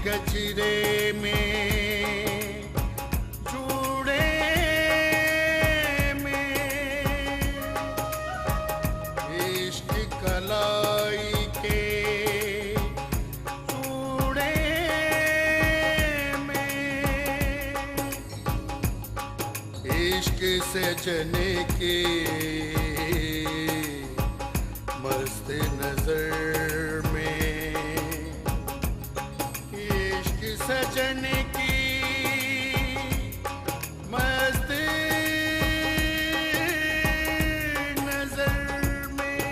गजरे में जूड़े में इश्क कलाई के जूड़े में इश्क सजने के मस्त नजर में इश्क सजन की मस्त नजर में।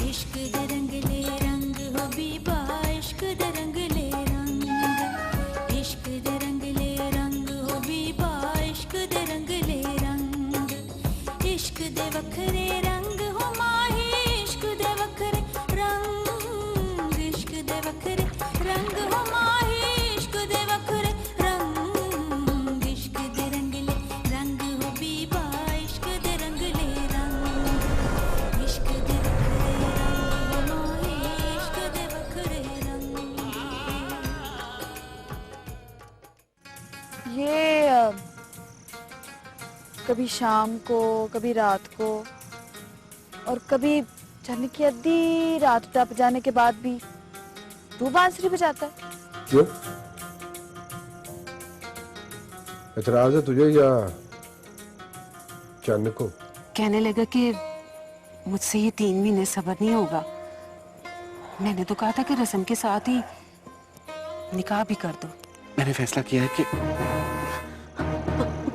इश्क दे रंगले रंग हो बीबा, इश्क दे रंगले रंग, इश्क दे रंगले रंग हो बीबा, इश्क दे रंगले रंग, इश्क दे वखरे रंग हो माही, इश्क दे वखरे रंग, इश्क दे वखरे रंग हो माही, इश्क दे वखरे रंग, इश्क दे रंगले रंग हो बीबा, इश्क दे रंगले रंग, इश्क दे वखरे रंग हो माही, इश्क दे वखरे रंग। ये कभी शाम को, कभी रात को, और कभी चढ़ने की आधी रात टप जाने के बाद भी तू बांसुरी बजाता है। क्यों? एतराज है तुझे या चन्न को? कहने लगा कि मुझसे ये 3 महीने सब्र नहीं होगा। मैंने तो कहा था कि रस्म के साथ ही निकाह भी कर दो। मैंने फैसला किया है कि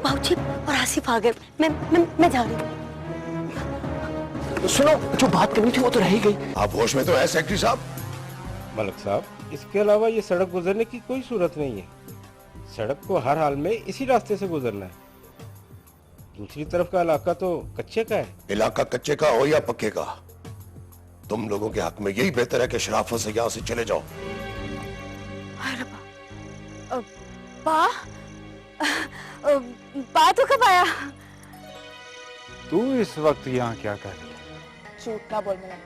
बाबूजी और आसिफ आ गए। मैं जा रही हूँ। सुनो, जो बात करनी थी वो तो रह ही गई। आप होश में तो है सेक्रेटरी साहब? मलक साहब, इसके अलावा ये सड़क गुजरने की कोई सूरत नहीं है। सड़क को हर हाल में इसी रास्ते से गुजरना है। दूसरी तरफ का इलाका तो कच्चे का है। इलाका कच्चे का हो या पक्के का, तुम लोगों के हक में यही बेहतर है कि शराफत से यहाँ से चले जाओ। पा तो कब आया? तू इस वक्त यहाँ क्या कर रही है? झूठ ना बोल मिनट।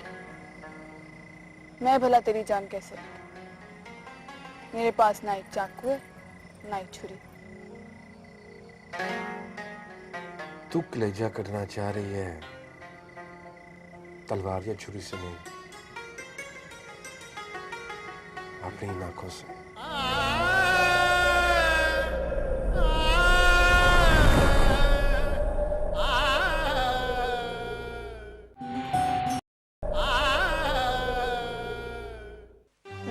मैं भला तेरी जान कैसे? मेरे पास ना एक चाकू है ना एक छुरी। तू कलेजा करना चाह रही है, तलवार या छुरी से नहीं, अपनी नाकों से।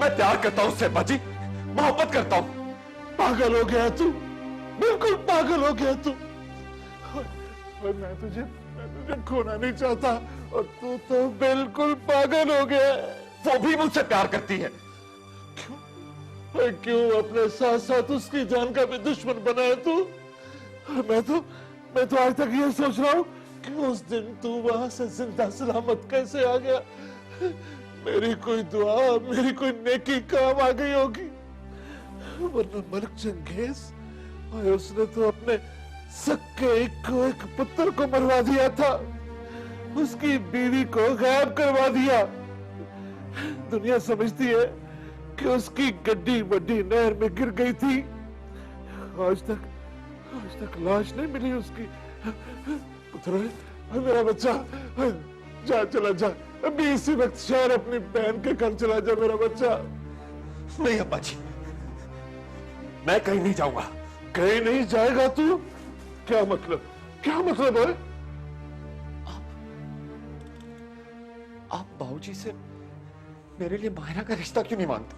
मैं प्यार करता हूं उससे बाजी, मोहब्बत करता हूं। पागल हो गया तू, बिल्कुल पागल हो गया तू। और मैं तुझे खोना नहीं चाहता, और तू तो बिल्कुल पागल हो गया। वो भी मुझसे प्यार करती है। क्यों अपने साथ साथ उसकी जान का भी दुश्मन बना है तू? मैं तो आज तक ये सोच रहा हूँ कि उस दिन तू वहां से जिंदा सलामत कैसे आ गया। मेरी कोई दुआ, मेरी कोई नेकी काम आ गई होगी, वरना मलिक चंगेज और उसने तो अपने सक्के एक पुत्र को मरवा दिया था, उसकी बीवी को गायब करवा दिया। दुनिया समझती है कि उसकी गड्डी बड्डी नहर में गिर गई थी। आज तक लाश नहीं मिली उसकी। पुत्र, मेरा बच्चा, जा, चला जा, अभी इसी वक्त शहर अपनी बहन के घर चला जा मेरा बच्चा। नहीं अब्बा जी, मैं कहीं नहीं जाऊंगा। कहीं नहीं जाएगा तू? क्या मतलब है? आप बाबूजी से मेरे लिए मायरा का रिश्ता क्यों नहीं मानते?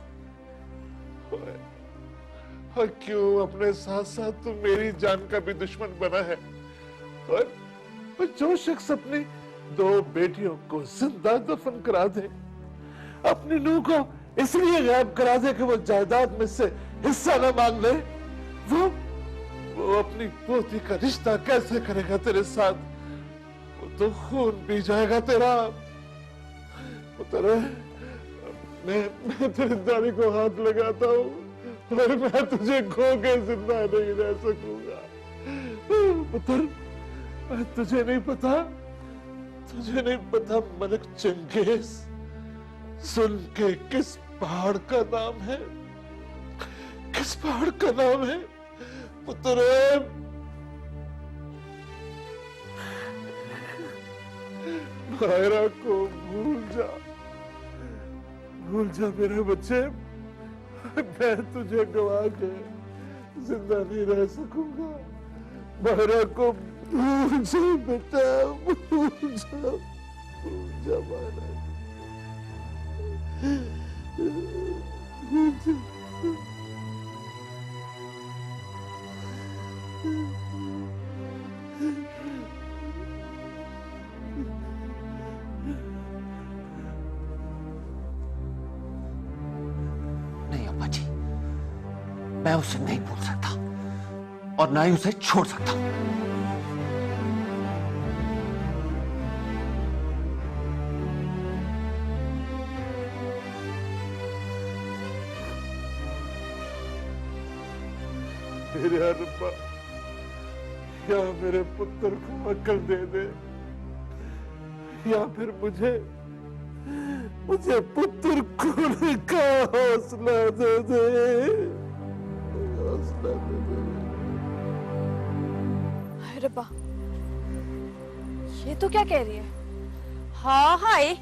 और क्यों अपने साथ साथ तू मेरी जान का भी दुश्मन बना है? और जो शख्स अपनी 2 बेटियों को जिंदा दफन करा दे, अपनी नूह को इसलिए गायब करा दे कि वो जायदाद में से हिस्सा न मांग ले, वो अपनी पोती का रिश्ता कैसे करेगा तेरे साथ? वो तो खून पी जाएगा तेरा। मैं तेरी दाढ़ी को हाथ लगाता हूँ, और मैं तुझे खो के जिंदा नहीं रह सकूंगा। पुत्र, तुझे नहीं पता मलिक चंगेज सुन के किस पहाड़ का नाम है? किस पहाड़ का नाम है पुत्र? मायरा को भूल जा मेरे बच्चे। मैं तुझे गवा के जिंदा नहीं रह सकूंगा। मायरा को भूल जा बेटा, भूल जा मायरा। नहीं अम्मा जी, मैं उसे नहीं भूल सकता और ना ही उसे छोड़ सकता। मेरे रब्बा, या मेरे पुत्र को अकल दे दे, या फिर मुझे पुत्र खोने का हौसला दे दे, हौसला दे दे। हाय रब्बा, ये तो क्या कह रही है? हाँ हाय,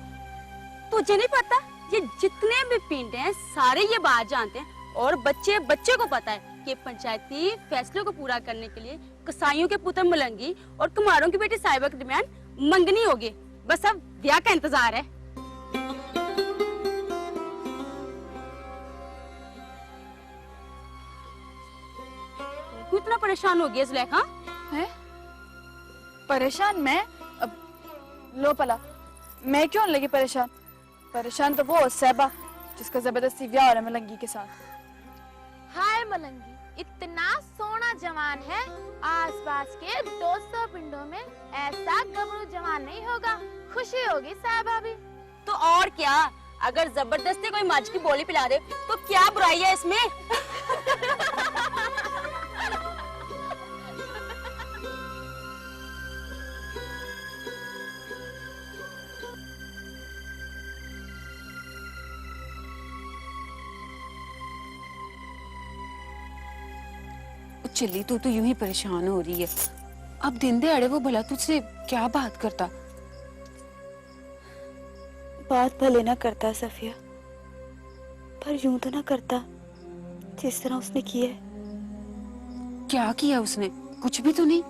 तुझे नहीं पता? ये जितने भी पिंड हैं सारे ये बात जानते हैं और बच्चे बच्चे को पता है कि पंचायती फैसले को पूरा करने के लिए कसाईयों के पुत्र मलंगी और कुमारों की बेटी साहिबा के दरमियान मंगनी होगी। बस अब ब्याह का इंतजार है। क्यों इतना परेशान हो गया जुलेखा? है? परेशान मैं? अब लो पला, मैं क्यों लगी परेशान? परेशान तो वो साहिबा जिसका जबरदस्ती ब्याह हो रहा है मलंगी के साथ। हाय मलंगी, इतना सोना जवान है, आसपास के 200 पिंडों में ऐसा गबरू जवान नहीं होगा। खुशी होगी साहिबा भी। तो और क्या, अगर जबरदस्ती कोई मज की बोली पिला दे तो क्या बुराई है इसमें? चिल्ली तू तो यूं ही परेशान हो रही है। अब दिन दहाड़े वो भला तुझसे क्या बात करता? बात भले ना करता सफिया, पर यूं तो ना करता जिस तरह उसने किया है। क्या किया उसने? कुछ भी तो नहीं।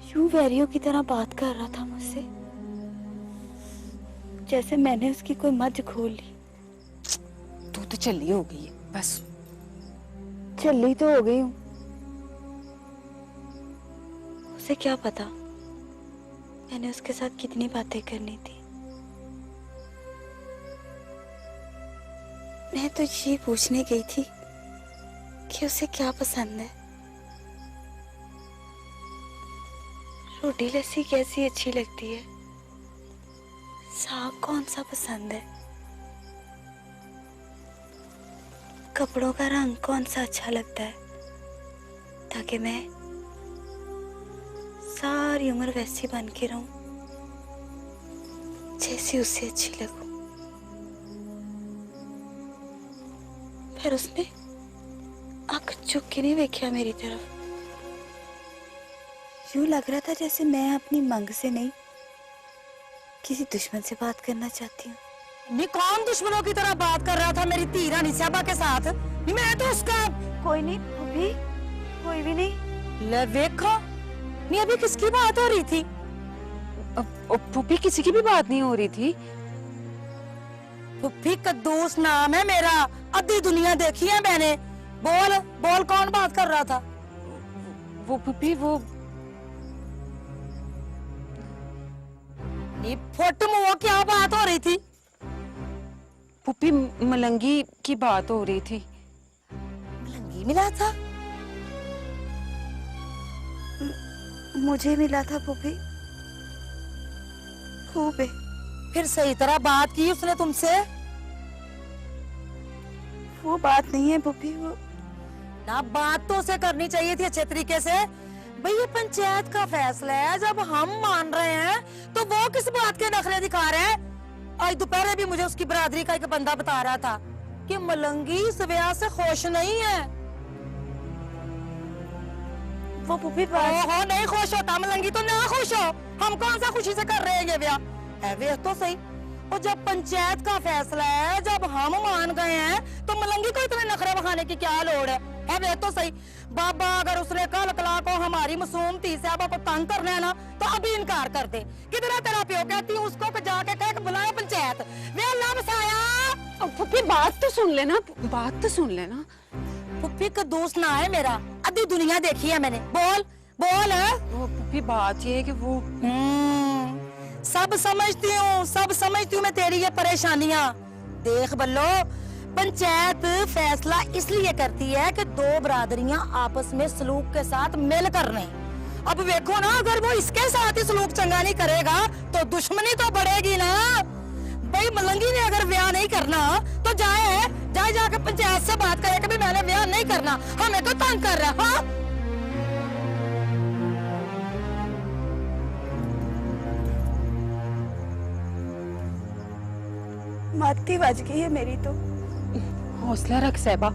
यूं वैरियों की तरह बात कर रहा था मुझसे, जैसे मैंने उसकी कोई मज खोल ली। तू तो चली हो गई है बस। चली तो हो गई हूं, उसे क्या पता मैंने उसके साथ कितनी बातें करनी थी। मैं तो ये पूछने गई थी कि उसे क्या पसंद है। रोटी लस्सी कैसी अच्छी लगती है, साग कौन सा पसंद है, कपड़ों का रंग कौन सा अच्छा लगता है, ताकि मैं सारी उम्र वैसी बन के रहूं जैसी उसे अच्छी लगूं। फिर उसने आंख चुक के नहीं देखा मेरी तरफ। यूं लग रहा था जैसे मैं अपनी मंग से नहीं किसी दुश्मन से बात करना चाहती हूँ। नहीं, कौन दुश्मनों की तरह बात कर रहा था मेरी धी रानी साहिबा के साथ? नहीं, मैं तो उसका कोई नहीं भाभी, कोई भी नहीं। ले देखो, नहीं अभी किसकी बात हो रही थी? पुप्पी किसी की भी बात नहीं हो रही थी। पुप्पी कद्दूस नाम है मेरा, आधी दुनिया देखी है मैंने। बोल बोल, कौन बात कर रहा था? वो पुप्पी वो फुट मुंह, क्या बात हो रही थी? पुप्पी मलंगी की बात हो रही थी। मलंगी मिला था? मुझे मिला था पुप्पी, खूब है। फिर सही तरह बात की उसने तुमसे? वो बात नहीं है पुप्पी, वो ना बात तो उसे करनी चाहिए थी अच्छे तरीके से। भाई ये पंचायत का फैसला है, जब हम मान रहे हैं तो वो किस बात के नखरे दिखा रहे हैं? आज दोपहर भी मुझे उसकी बरादरी का एक बंदा बता रहा था कि मलंगी इस ब्याह से खुश नहीं है। वो पुप्पी ओहो, नहीं खुश होता मलंगी तो ना खुश हो, हम कौन सा खुशी से कर रहे हैं ये ब्याह? वे तो सही, और जब पंचायत का फैसला है, जब हम मान गए हैं तो मलंगी को इतने नखरे बखाने की क्या लोड़ है? वे तो सही। बाबा अगर उसने कल कला को हमारी मासूम धी साहबा को तंग करना है ना तो अभी इनकार कर दे। किधर तेरा प्यो? कहती हूँ उसको जाके कह के बुलाया पंचायत। वे लब साया। पुप्पी बात तो सुन लेना, बात तो सुन लेना। पुप्पी का दोस्त ना है मेरा, आधी दुनिया देखी है मैंने। बोल बोल है। वो पुप्पी बात ये है कि वो सब समझती हूँ मैं तेरी ये परेशानियाँ। देख बल्लो, पंचायत फैसला इसलिए करती है कि दो बरादरियां आपस में सलूक के साथ मिलकर रहें। अब देखो ना, अगर वो इसके साथ ही सलूक चंगा नहीं करेगा तो दुश्मनी तो बढ़ेगी ना। भाई मलंगी ने अगर ब्याह नहीं करना तो जाए जाके पंचायत से बात करे कि मैंने ब्याह नहीं करना, हमें तो तंग कर रहा। हाँ माती बज गई है मेरी तो। हौसला रख सहबा।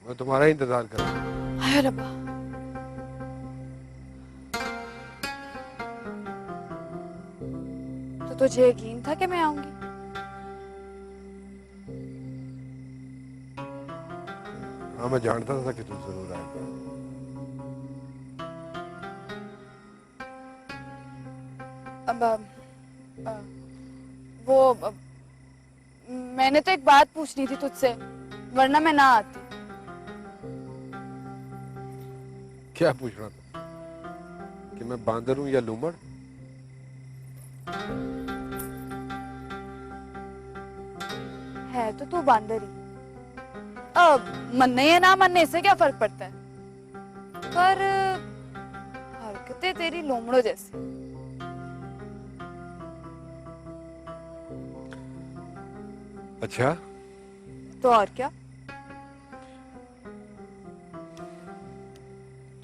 मैं तुम्हारा ही इंतजार कर रहा हूँ। हाय रब्बा। तो तुझे यकीन था कि मैं आऊंगी? हाँ, मैं जानता था कि तुम जरूर आएगा। मैंने तो एक बात पूछनी थी तुझसे, वरना मैं ना आती। क्या पूछना था? कि मैं बांदर हूं या लूमड़? है तो तू बांदर ही। अब मनने या ना मनने से क्या फर्क पड़ता है? पर हरकतें तेरी लोमड़ों जैसी। अच्छा, तो और क्या?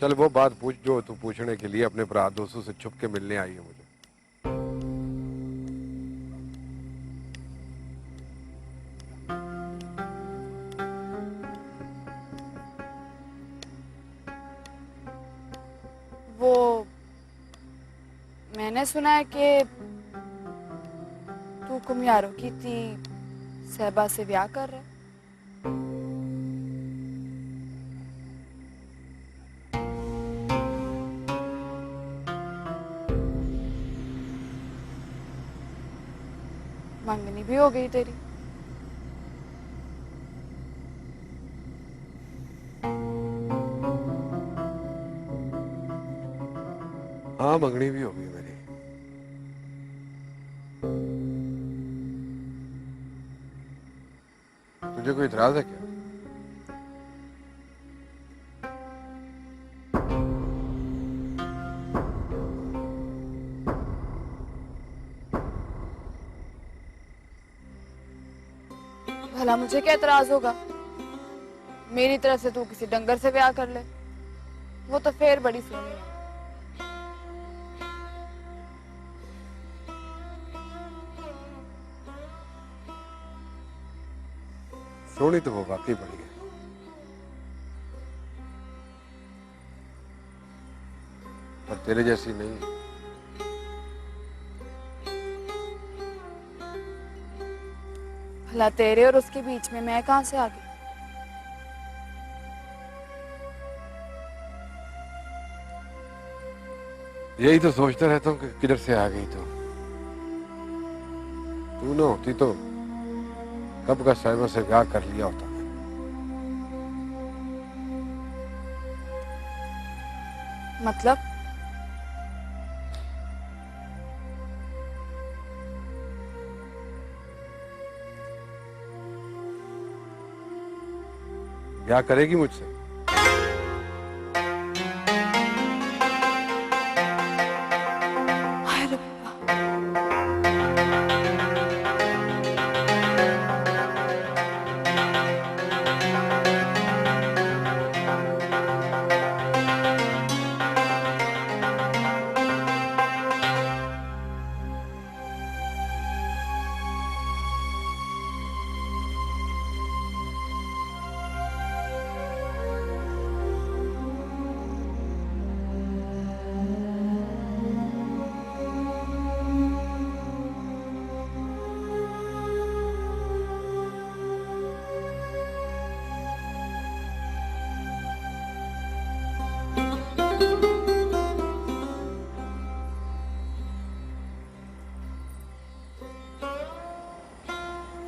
चल वो बात पूछ जो तू पूछने के लिए अपने भरा दोस्तों से छुप के मिलने आई है मुझे। वो मैंने सुना है कि तू कुम्हारों की थी सहबा से ब्याह कर रहा है। मंगनी भी हो गई तेरी। हाँ, मंगनी भी हो गई मेरी। तुझे कोई इतराज है क्या? भला मुझे क्या इतराज होगा? मेरी तरफ से तू किसी डंगर से ब्याह कर ले, वो तो फिर बड़ी सोनी है। सोनी तो वो वाकई बड़ी है, पर तेरे जैसी नहीं। भला तेरे और उसके बीच में मैं कहां से आ गई? यही तो सोचता रहता हूँ कि किधर से आ गई तू ना होती तो कब का साहिबा से ब्याह कर लिया होता। मतलब? ब्याह करेगी मुझसे?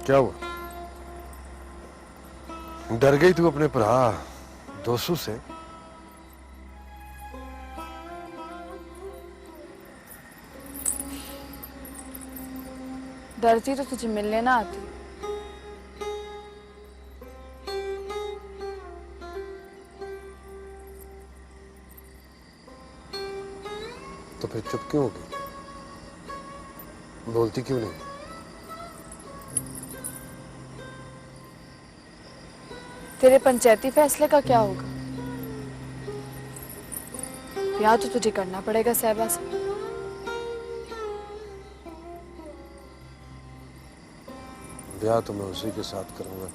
क्या हुआ? डर गई तू अपने भरा दोस्तों से? डरती तो तुझे मिलने ना आती। तो फिर चुप क्यों हो गई? बोलती क्यों नहीं? तेरे पंचायती फैसले का क्या होगा? ब्याह तो तुझे करना पड़ेगा साहिबा से। ब्याह तो मैं उसी के साथ करूंगा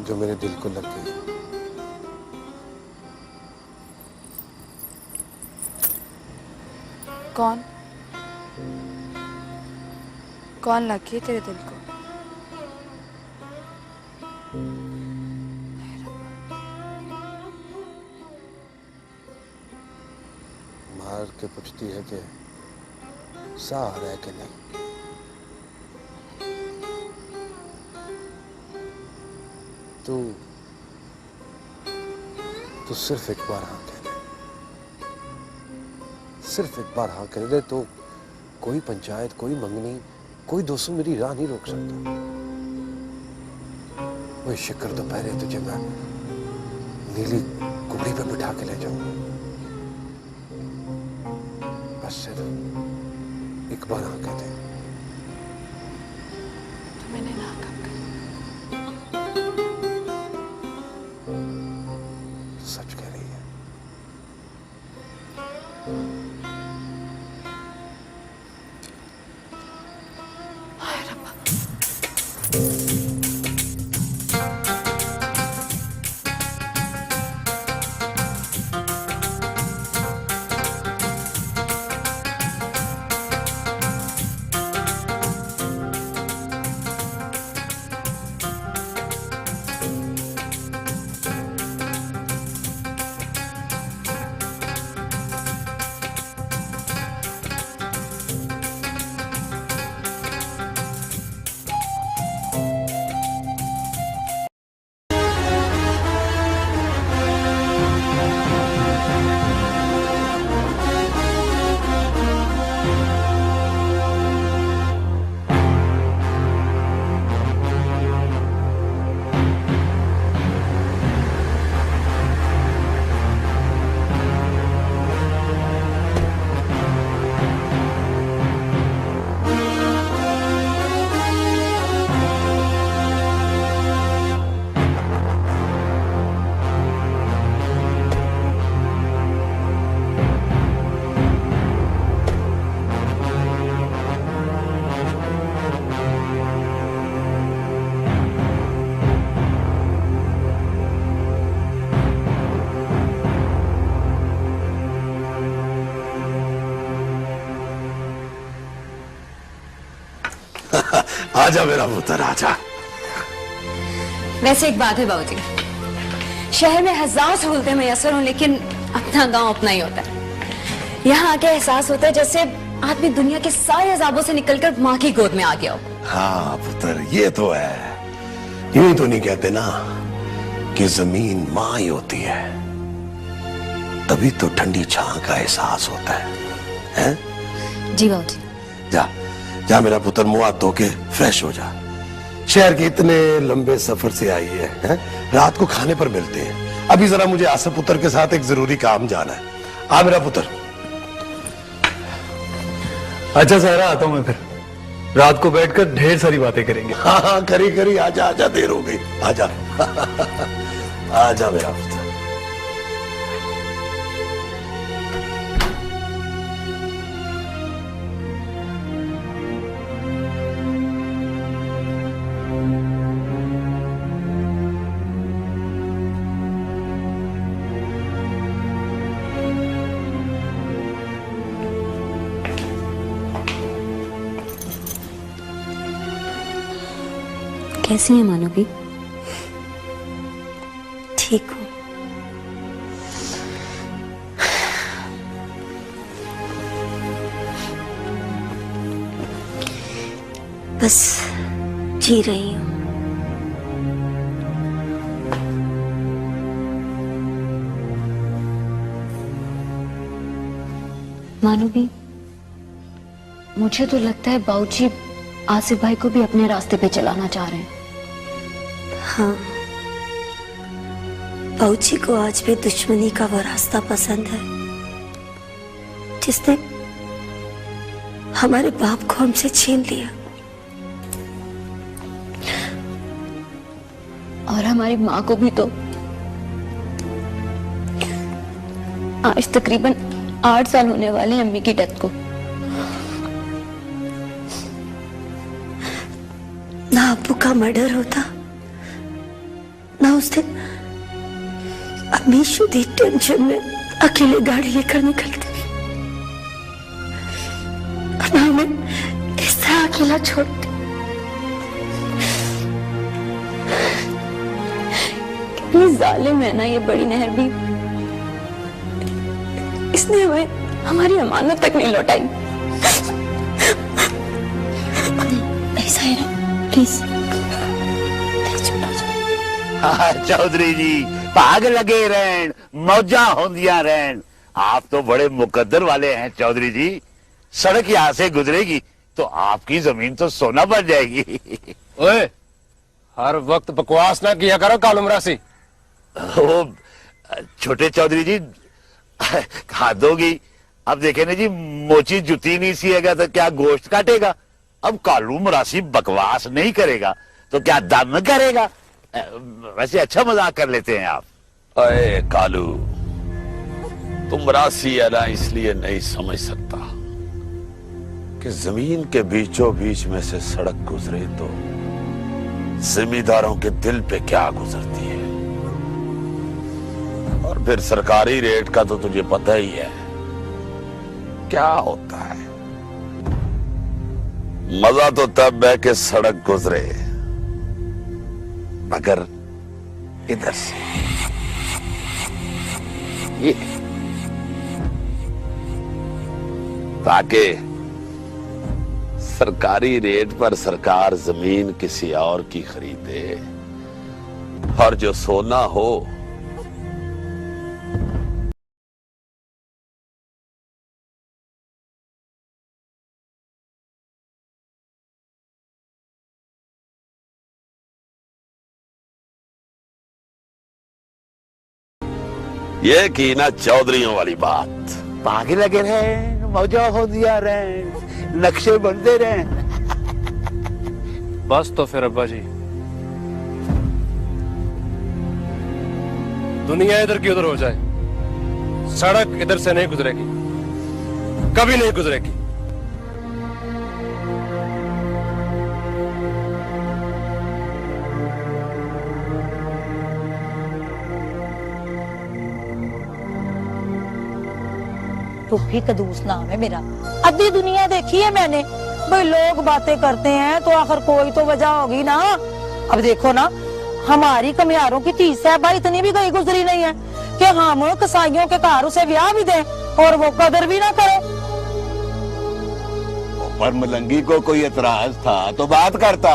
जो मेरे दिल को लग गई। कौन कौन लग गई तेरे दिल को? मार के पूछती है कि सा आ रहा है कि नहीं। तू सिर्फ एक बार हाँ कह दे, सिर्फ एक बार हाँ कह दे तो कोई पंचायत, कोई मंगनी, कोई दोस्तों मेरी राह नहीं रोक सकता। वो शिकर दोपहरे तुझे मैं नीली कुकड़ी पे बिठा के ले जाऊंगा। बस सिर्फ एक बार हाँ कह दे। तो मैंने ना कब सच कह रही है। हाय रब्बा। आजा मेरा पुत्र आजा। वैसे एक बात है बाबूजी, शहर में हजार सहूलतें मैसर हों लेकिन अपना गांव अपना ही होता है। यहाँ आके एहसास होता है जैसे आदमी दुनिया के सारे अजाबों से निकलकर माँ की गोद में आ गया हो। हाँ पुत्र, ये तो है। यूं ही तो नहीं कहते ना कि जमीन माँ ही होती है, तभी तो ठंडी छां का एहसास होता है? जी बाबूजी। जा जा मेरा पुत्र, मुंह हाथ धो के फ्रेश हो जा। शहर के इतने लंबे सफर से आई है? रात को खाने पर मिलते हैं। अभी जरा मुझे आसफ पुत्र के साथ एक जरूरी काम जाना है। आ मेरा पुत्र। अच्छा सहरा, आता हूं मैं फिर। रात को बैठकर ढेर सारी बातें करेंगे। हाँ हाँ, करी करी। आजा आजा, देर हो गई। आजा आजा मेरा पुत्र। कैसी है मानवी? ठीक हूँ। बस जी रही हूँ। मानवी, मुझे तो लगता है बाबूजी आसिफ भाई को भी अपने रास्ते पे चलाना चाह रहे हैं। हाँ, बाबूजी को आज भी दुश्मनी का वो रास्ता पसंद है जिसने हमारे बाप को हमसे छीन लिया और हमारी माँ को भी। तो आज तकरीबन 8 साल होने वाले हैं अम्मी की डेथ को। ना अब्बू का मर्डर होता ना उस दिन अपनी शुद्ध टेंशन में अकेले गाड़ी लेकर निकलते और ना हमें इस तरह अकेला छोड़ते। कितनी जालिम है ना ये बड़ी नहर भी, इसने हमें हमारी अमानत तक नहीं लौटाई। ऐसा है ना, प्लीज चौधरी जी भाग लगे रहन, मौजा होंदियां रहन। आप तो बड़े मुकद्दर वाले हैं चौधरी जी। सड़क यहाँ से गुजरेगी तो आपकी जमीन तो सोना बन जाएगी। ओए, हर वक्त बकवास ना किया करो कालूमरा से। वो छोटे चौधरी जी हाथ होगी। अब देखे ना जी, मोची जुती नहीं सीएगा तो क्या गोश्त काटेगा। अब कालू मरासी बकवास नहीं करेगा तो क्या दम करेगा। वैसे अच्छा मजाक कर लेते हैं आप। अरे कालू, तुम राशि है ना, इसलिए नहीं समझ सकता कि जमीन के बीचों बीच में से सड़क गुजरे तो जिम्मेदारों के दिल पे क्या गुजरती है। और फिर सरकारी रेट का तो तुझे पता ही है क्या होता है। मजा तो तब है कि सड़क गुजरे, मगर इधर से ये, ताकि सरकारी रेट पर सरकार जमीन किसी और की खरीदे और जो सोना हो ये की ना चौधरियों वाली बात। भागे लगे रहे, मौजा हो दिया रहे, नक्शे बनते रहे। बस तो फिर अब्बा जी, दुनिया इधर की उधर हो जाए, सड़क इधर से नहीं गुजरेगी, कभी नहीं गुजरेगी। पुप्पी कदूस नाम है मेरा। अद्धी दुनिया देखी है मैंने। भाई लोग बातें करते हैं तो आखिर कोई तो वजह होगी ना। अब देखो ना, हमारी कमियारों की तीस है भाई, इतनी भी गई गुजरी नहीं है कि हम कसाईयों के घर उसे ब्याह भी दें और वो कदर भी ना करे। पर मलंगी को कोई एतराज था तो बात करता।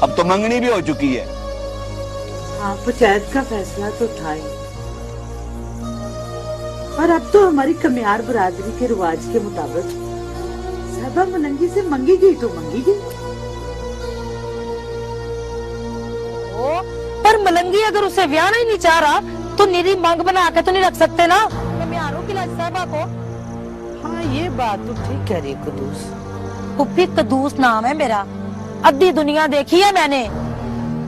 अब तो मंगनी भी हो चुकी है। हाँ, पंचायत का फैसला तो था ही, और अब तो हमारी कमियार बरादरी के रिवाज के मुताबिक साहबा मलंगी से मंगी गई तो मंगी गई। पर मलंगी अगर उसे ब्याह नहीं चाह रहा तो निरी मांग बना के तो नहीं रख सकते ना कमियारों की लाज साहबा को। हाँ, ये बात तो ठीक कह रही कदूस। पुप्पी कदूस नाम है मेरा। अद्धी दुनिया देखी है मैंने।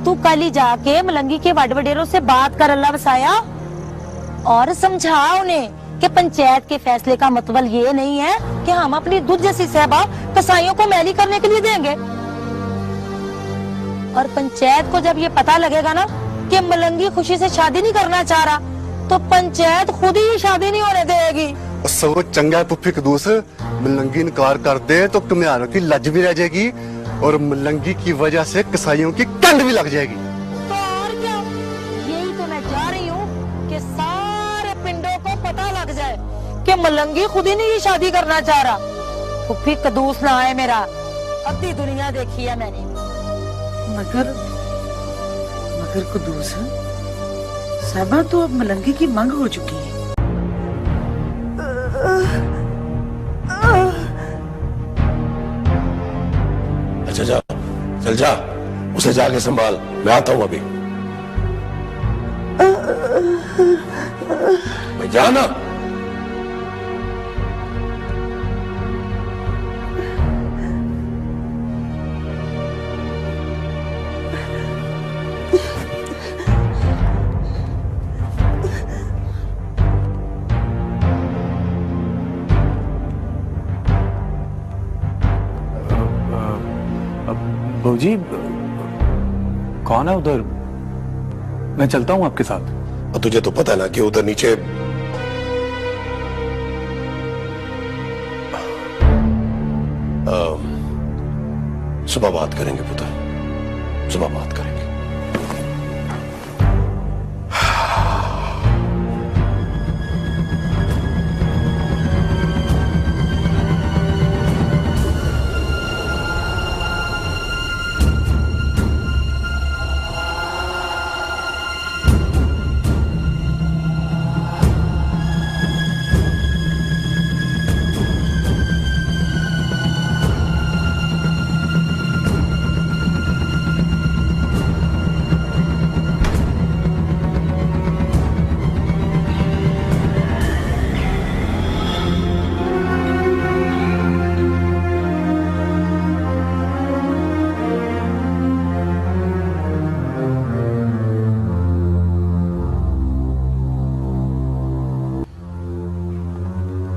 तू कल ही जाके मलंगी के वड वडेरों से बात कर, अल्लाह वसाया, और समझा उन्हें कि पंचायत के फैसले का मतलब ये नहीं है कि हम अपनी दूध जैसी सहबा कसाईयों को मैली करने के लिए देंगे। और पंचायत को जब ये पता लगेगा ना कि मलंगी खुशी से शादी नहीं करना चाह रहा, तो पंचायत खुद ही शादी नहीं होने देगी। सो चंगा पुप्पी कदूस, मलंगी इनकार कर दे तो कमियारों की लज भी रह जाएगी और मलंगी की वजह से कसाईयों की कंड भी लग जाएगी। तो और क्या, यही तो मैं चाह रही हूँ कि सारे पिंडों को पता लग जाए कि मलंगी खुद ही नहीं शादी करना चाह रहा। पुप्पी कदूस ना है मेरा। अद्धी दुनिया देखी है मैंने। मगर कदूस साहबा तो अब मलंगी की मंग हो चुकी है। अच्छा जा, चल जा, उसे जाके संभाल, मैं आता हूं अभी। मैं जाना। बहू जी, कौन है उधर? मैं चलता हूँ आपके साथ। और तुझे तो पता है ना कि उधर नीचे सुबह बात करेंगे पुत्र, सुबह बात करेंगे।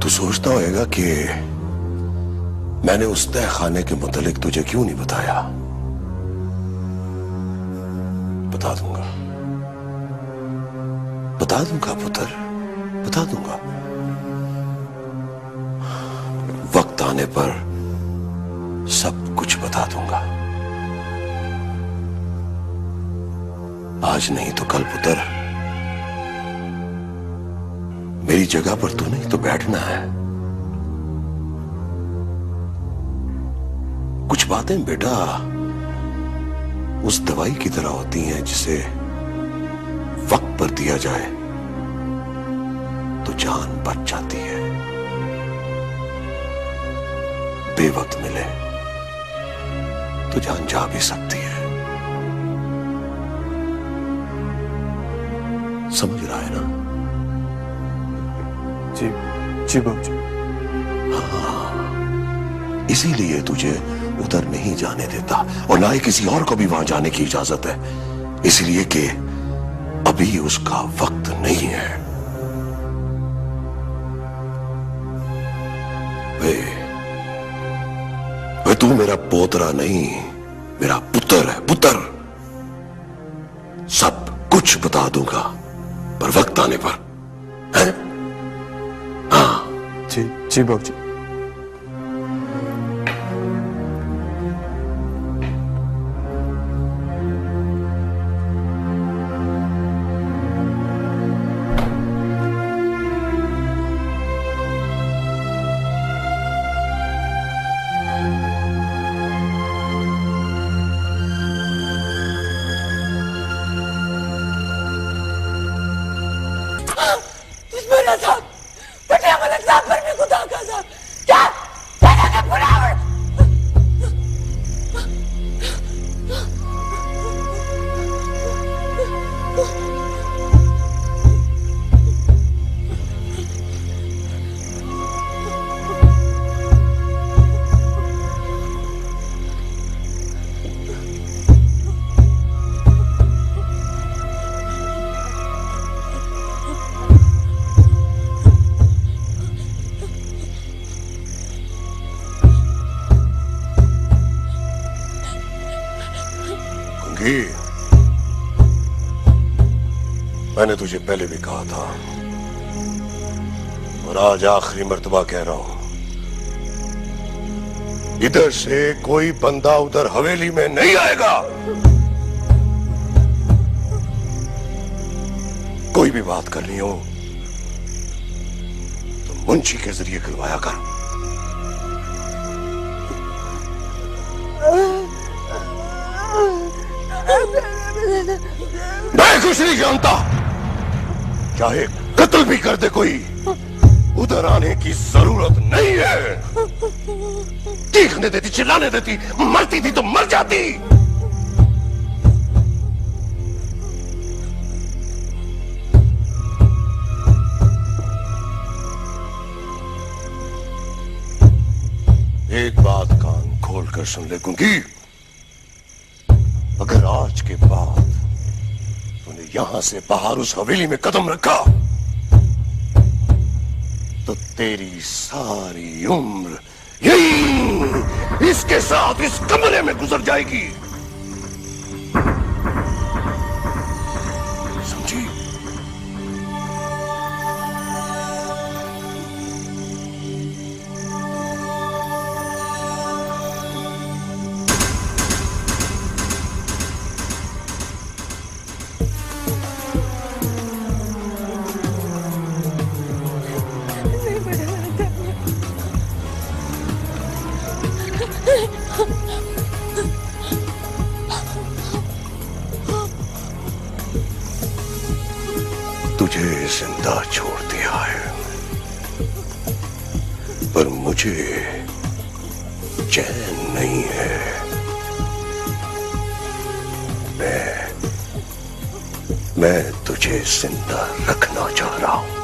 सोचता होगा कि मैंने उस तय खाने के मुतालिक तुझे क्यों नहीं बताया। बता दूंगा, बता दूंगा पुत्र, बता दूंगा। वक्त आने पर सब कुछ बता दूंगा। आज नहीं तो कल पुत्र, मेरी जगह पर तू नहीं तो बैठना है। कुछ बातें बेटा उस दवाई की तरह होती हैं जिसे वक्त पर दिया जाए तो जान बच जाती है, बेवक्त मिले तो जान जा भी सकती है। समझ रहा है ना? जी जी बाबूजी। हाँ, इसीलिए तुझे उधर नहीं जाने देता और ना ही किसी और को भी वहां जाने की इजाजत है, इसलिए कि अभी उसका वक्त नहीं है। वे तू मेरा पोतरा नहीं, मेरा पुत्र है, पुत्र। सब कुछ बता दूंगा पर वक्त आने पर, है? जी जी बाबूजी। मैंने तुझे पहले भी कहा था और आज आखिरी मर्तबा कह रहा हूं, इधर से कोई बंदा उधर हवेली में नहीं आएगा। कोई भी बात करनी हो तो मुंशी के जरिए करवाया कर। मैं कुछ नहीं जानता, चाहे कत्ल भी कर दे कोई, उधर आने की जरूरत नहीं है। चीखने देती, चिल्लाने देती, मरती थी तो मर जाती। एक बात कान खोल कर सुन ले कुंगी, अगर आज के बाद तूने यहां से बाहर उस हवेली में कदम रखा तो तेरी सारी उम्र यही इसके साथ इस कमरे में गुजर जाएगी। तुझे जिंदा छोड़ दिया है, पर मुझे चैन नहीं है। मैं तुझे जिंदा रखना चाह रहा हूं।